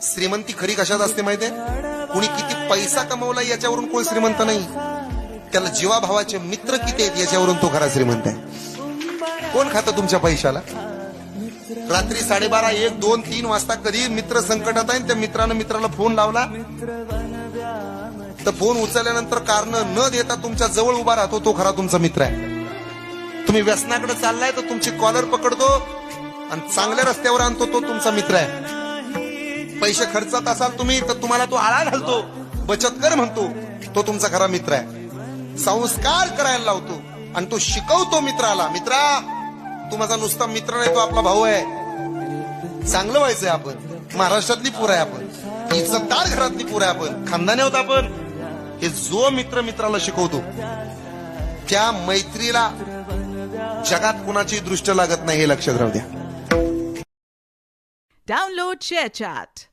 श्रीमंती खरी कशात असते माहितीये? कुणी किती पैसा कमवला याच्यावरून कोण श्रीमंत नाही, त्याला जीवाभावाचे मित्र किती आहेत याच्यावरून तो खरा श्रीमंत आहे. कोण खातं तुमच्या पैशाला? रात्री 12:30, 1, 2, 3 वाजता कधी मित्र संकटात आहे, त्या मित्रानं मित्राला फोन लावला तर फोन उचलल्यानंतर कारण न देता तुमच्या जवळ उभा राहतो, तो खरा तुमचा मित्र आहे. तुम्ही व्यसनाकडे चाललाय तर तुमची कॉलर पकडतो आणि चांगल्या रस्त्यावर आणतो, तो तुमचा मित्र आहे. पैसे खर्चात असाल तुम्ही तर तुम्हाला तो आळा घालतो, बचत कर म्हणतो, तो तुमचा खरा मित्र आहे. संस्कार करायला लावतो आणि तो शिकवतो मित्राला, मित्रा तू माझा नुसता मित्र नाही, तो आपला भाऊ आहे, चांगलं व्हायचंय आपण, महाराष्ट्रातली पोरं आहे आपण, इज्जतदार घरातली पोरं आहे आपण, खानदानी आहोत आपण. हे जो मित्र मित्राला शिकवतो त्या मैत्रीला जगात कुणाची दृष्ट लागत नाही, हे लक्षात राहू द्या. Download ShareChat.